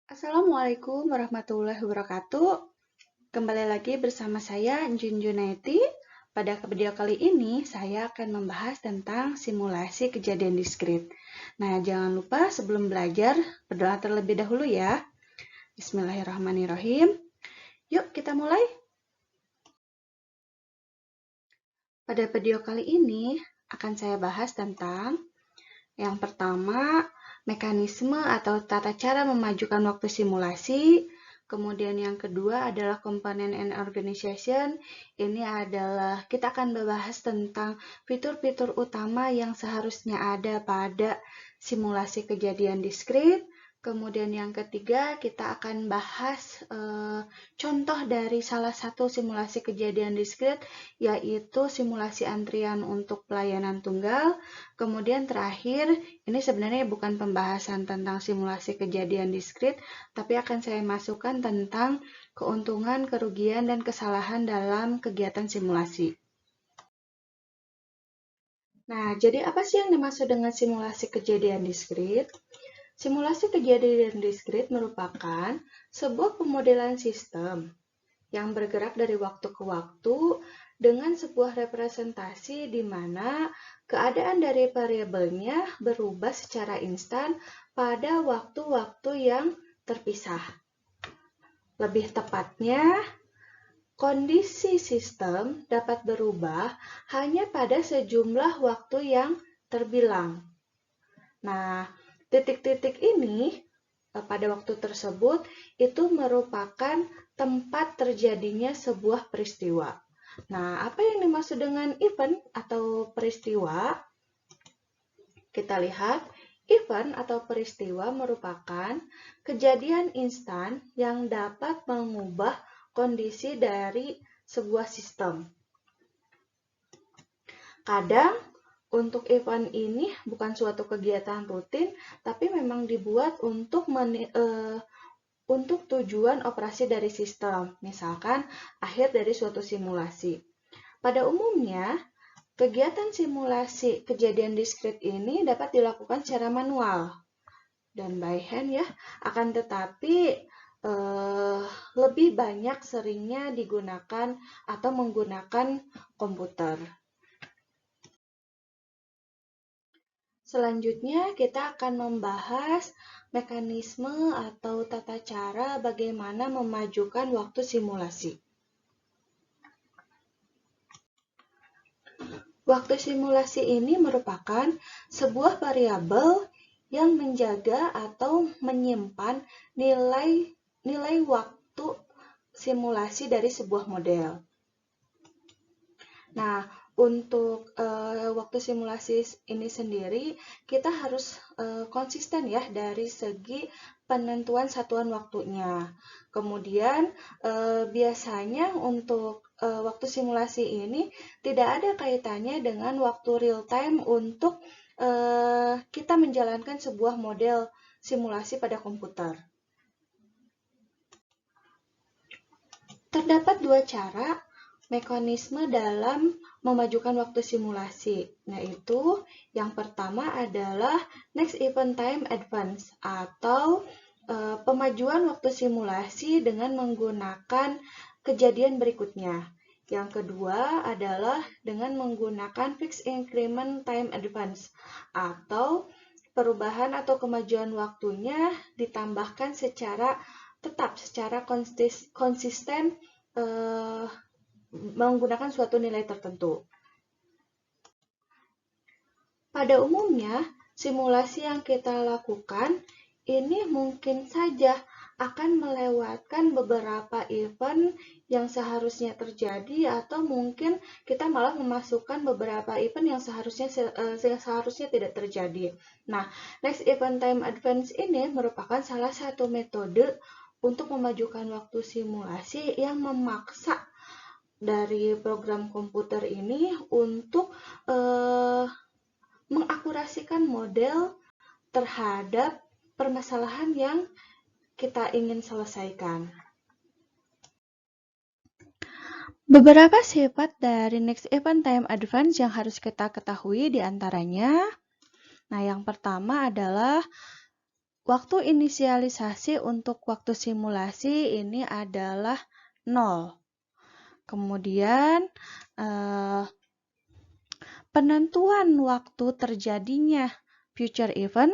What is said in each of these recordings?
Assalamualaikum warahmatullahi wabarakatuh. Kembali lagi bersama saya, Jun Junaiti. Pada video kali ini, saya akan membahas tentang simulasi kejadian diskrit. Nah, jangan lupa sebelum belajar, berdoa terlebih dahulu ya. Bismillahirrahmanirrahim. Yuk, kita mulai. Pada video kali ini, akan saya bahas tentang yang pertama, mekanisme atau tata cara memajukan waktu simulasi. Kemudian yang kedua adalah component and organization. Ini adalah kita akan membahas tentang fitur-fitur utama yang seharusnya ada pada simulasi kejadian diskrit. Kemudian yang ketiga kita akan bahas contoh dari salah satu simulasi kejadian diskrit, yaitu simulasi antrian untuk pelayanan tunggal. Kemudian terakhir, ini sebenarnya bukan pembahasan tentang simulasi kejadian diskrit, tapi akan saya masukkan tentang keuntungan, kerugian, dan kesalahan dalam kegiatan simulasi. Nah, jadi apa sih yang dimaksud dengan simulasi kejadian diskrit? Simulasi kejadian diskrit merupakan sebuah pemodelan sistem yang bergerak dari waktu ke waktu dengan sebuah representasi di mana keadaan dari variabelnya berubah secara instan pada waktu-waktu yang terpisah. Lebih tepatnya, kondisi sistem dapat berubah hanya pada sejumlah waktu yang terbilang. Nah, titik-titik ini pada waktu tersebut itu merupakan tempat terjadinya sebuah peristiwa. Nah, apa yang dimaksud dengan event atau peristiwa? Kita lihat, event atau peristiwa merupakan kejadian instan yang dapat mengubah kondisi dari sebuah sistem. Kadang untuk event ini bukan suatu kegiatan rutin, tapi memang dibuat untuk tujuan operasi dari sistem, misalkan akhir dari suatu simulasi. Pada umumnya, kegiatan simulasi kejadian diskrit ini dapat dilakukan secara manual dan by hand ya, akan tetapi lebih banyak seringnya digunakan atau menggunakan komputer. Selanjutnya, kita akan membahas mekanisme atau tata cara bagaimana memajukan waktu simulasi. Waktu simulasi ini merupakan sebuah variabel yang menjaga atau menyimpan nilai waktu simulasi dari sebuah model. Nah, untuk waktu simulasi ini sendiri, kita harus konsisten ya dari segi penentuan satuan waktunya. Kemudian biasanya untuk waktu simulasi ini tidak ada kaitannya dengan waktu real time untuk kita menjalankan sebuah model simulasi pada komputer. Terdapat dua cara mekanisme dalam memajukan waktu simulasi, yaitu yang pertama adalah next event time advance atau pemajuan waktu simulasi dengan menggunakan kejadian berikutnya. Yang kedua adalah dengan menggunakan fixed increment time advance atau perubahan atau kemajuan waktunya ditambahkan secara tetap, secara konsisten menggunakan suatu nilai tertentu. Pada umumnya, simulasi yang kita lakukan ini mungkin saja akan melewatkan beberapa event yang seharusnya terjadi atau mungkin kita malah memasukkan beberapa event yang seharusnya tidak terjadi. Nah, next event time advance ini merupakan salah satu metode untuk memajukan waktu simulasi yang memaksa dari program komputer ini untuk mengakurasikan model terhadap permasalahan yang kita ingin selesaikan. Beberapa sifat dari next event time advance yang harus kita ketahui diantaranya. Nah, yang pertama adalah waktu inisialisasi untuk waktu simulasi ini adalah 0. Kemudian penentuan waktu terjadinya future event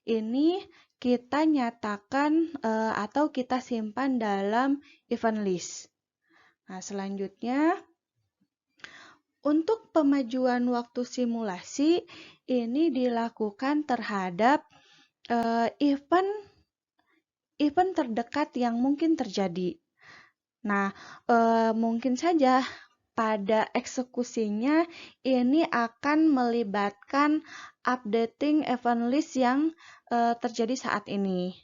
ini kita nyatakan atau kita simpan dalam event list. Nah, selanjutnya untuk pemajuan waktu simulasi ini dilakukan terhadap event terdekat yang mungkin terjadi. Nah, mungkin saja pada eksekusinya ini akan melibatkan updating event list yang terjadi saat ini.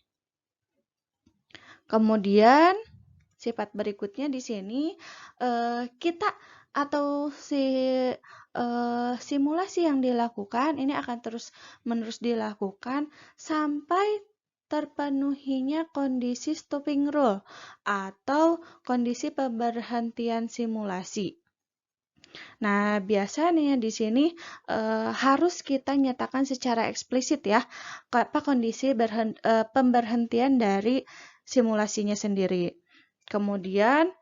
Kemudian sifat berikutnya di sini kita atau simulasi yang dilakukan ini akan terus-menerus dilakukan sampai terpenuhinya kondisi stopping rule atau kondisi pemberhentian simulasi. Nah, biasanya di sini harus kita nyatakan secara eksplisit ya, apa kondisi pemberhentian dari simulasinya sendiri. Kemudian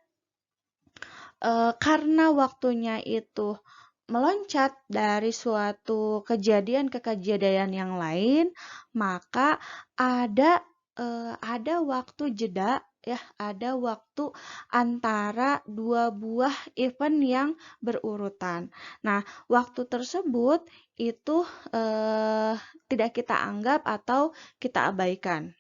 karena waktunya itu meloncat dari suatu kejadian ke kejadian yang lain, maka ada waktu jeda ya, ada waktu antara dua buah event yang berurutan. Nah, waktu tersebut itu tidak kita anggap atau kita abaikan.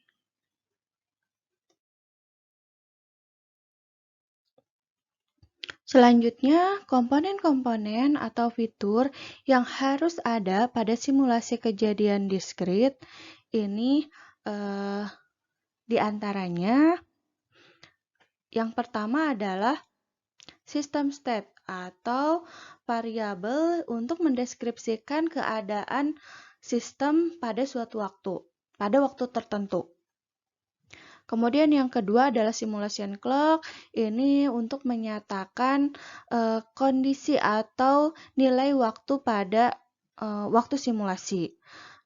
Selanjutnya, komponen-komponen atau fitur yang harus ada pada simulasi kejadian diskrit ini diantaranya yang pertama adalah system state atau variabel untuk mendeskripsikan keadaan sistem pada suatu waktu, pada waktu tertentu. Kemudian yang kedua adalah simulation clock, ini untuk menyatakan kondisi atau nilai waktu pada waktu simulasi.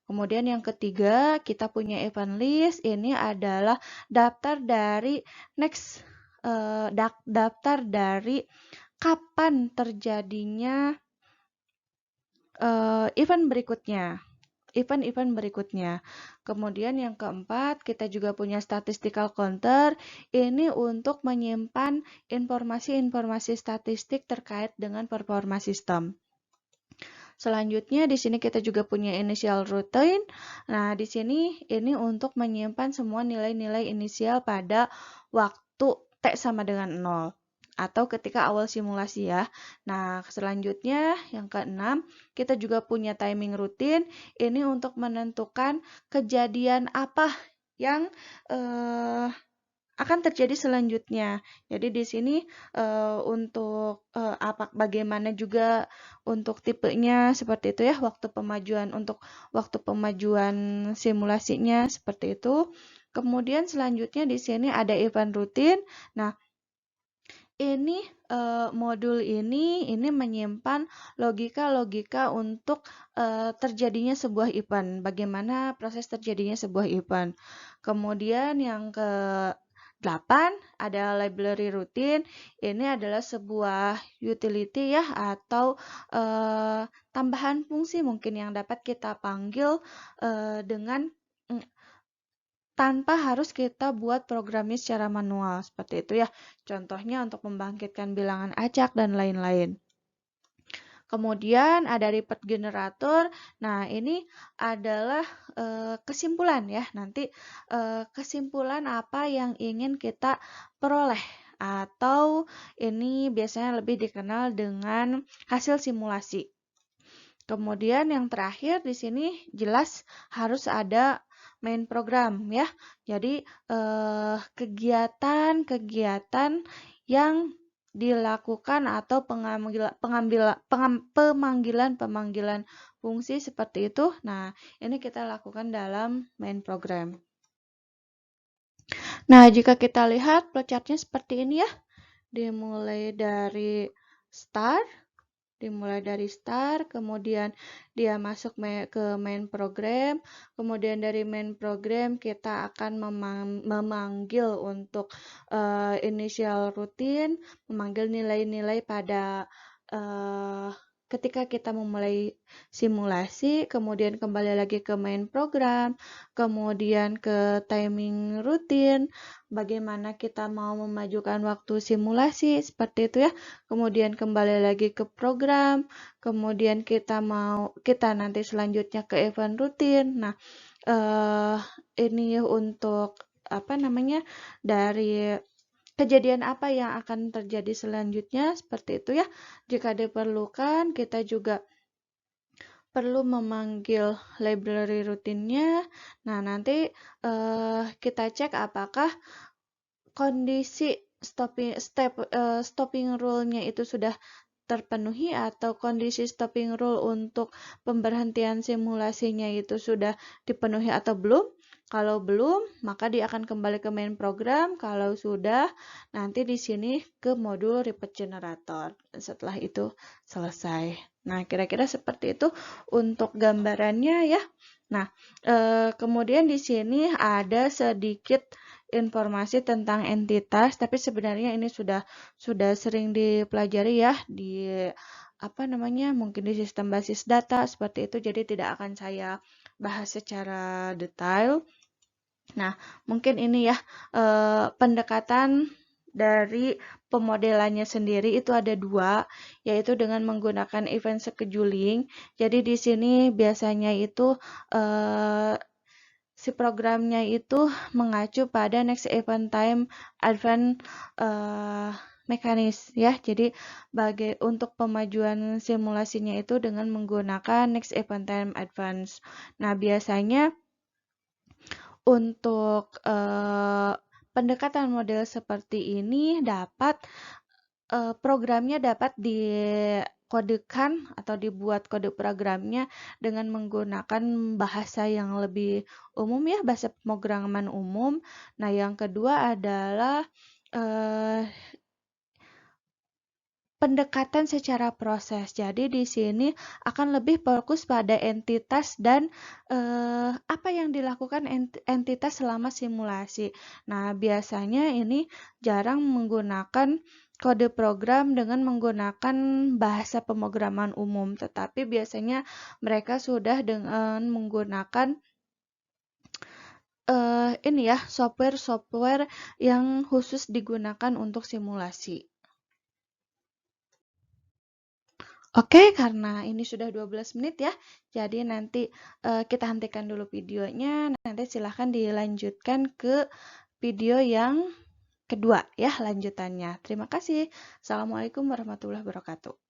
Kemudian yang ketiga, kita punya event list, ini adalah daftar dari daftar dari kapan terjadinya event-event berikutnya. Kemudian yang keempat, kita juga punya statistical counter. Ini untuk menyimpan informasi-informasi statistik terkait dengan performa sistem. Selanjutnya di sini kita juga punya initial routine. Nah, di sini ini untuk menyimpan semua nilai-nilai inisial pada waktu T sama dengan 0 atau ketika awal simulasi ya. Nah, selanjutnya yang keenam, kita juga punya timing routine. Ini untuk menentukan kejadian apa yang akan terjadi selanjutnya. Jadi di sini untuk bagaimana juga untuk tipenya seperti itu ya, untuk waktu pemajuan simulasinya seperti itu. Kemudian selanjutnya di sini ada event rutin. Nah, ini modul ini menyimpan logika-logika untuk terjadinya sebuah event. Bagaimana proses terjadinya sebuah event. Kemudian yang ke-8 ada library routine. Ini adalah sebuah utility ya atau tambahan fungsi mungkin yang dapat kita panggil dengan tanpa harus kita buat programnya secara manual, seperti itu ya. Contohnya untuk membangkitkan bilangan acak dan lain-lain. Kemudian ada report generator. Nah, ini adalah kesimpulan ya. Nanti kesimpulan apa yang ingin kita peroleh atau ini biasanya lebih dikenal dengan hasil simulasi. Kemudian yang terakhir di sini jelas harus ada main program ya. Jadi kegiatan-kegiatan yang dilakukan atau pemanggilan fungsi seperti itu. Nah, ini kita lakukan dalam main program. Nah, jika kita lihat flowchartnya seperti ini ya. Dimulai dari start, dimulai dari start, kemudian dia masuk ke main program, kemudian dari main program kita akan memanggil untuk initial rutin, memanggil nilai-nilai pada ketika kita memulai simulasi, kemudian kembali lagi ke main program, kemudian ke timing rutin, bagaimana kita mau memajukan waktu simulasi, seperti itu ya. Kemudian kembali lagi ke program, kemudian kita nanti selanjutnya ke event rutin. Nah, ini untuk apa namanya, dari kejadian apa yang akan terjadi selanjutnya, seperti itu ya. Jika diperlukan, kita juga perlu memanggil library rutinnya. Nah, nanti kita cek apakah kondisi stopping rule-nya itu sudah terpenuhi atau kondisi stopping rule untuk pemberhentian simulasinya itu sudah dipenuhi atau belum. Kalau belum, maka dia akan kembali ke main program. Kalau sudah, nanti di sini ke modul repeat generator. Setelah itu selesai. Nah, kira-kira seperti itu untuk gambarannya ya. Nah, kemudian di sini ada sedikit informasi tentang entitas, tapi sebenarnya ini sudah sering dipelajari ya di apa namanya, mungkin di sistem basis data seperti itu, jadi tidak akan saya bahas secara detail. Nah, mungkin ini ya pendekatan dari pemodelannya sendiri itu ada dua, yaitu dengan menggunakan event scheduling. Jadi di sini biasanya itu si programnya itu mengacu pada next event time advance mekanis ya. Jadi untuk pemajuan simulasinya itu dengan menggunakan next event time advance. Nah, biasanya untuk pendekatan model seperti ini dapat programnya dapat dikodekan atau dibuat kode programnya dengan menggunakan bahasa yang lebih umum ya, bahasa pemrograman umum. Nah, yang kedua adalah pendekatan secara proses. Jadi di sini akan lebih fokus pada entitas dan apa yang dilakukan entitas selama simulasi. Nah, biasanya ini jarang menggunakan kode program dengan menggunakan bahasa pemrograman umum, tetapi biasanya mereka sudah dengan menggunakan ini ya, software yang khusus digunakan untuk simulasi. Oke, karena ini sudah 12 menit ya, jadi nanti kita hentikan dulu videonya, nanti silahkan dilanjutkan ke video yang kedua ya lanjutannya. Terima kasih. Assalamualaikum warahmatullahi wabarakatuh.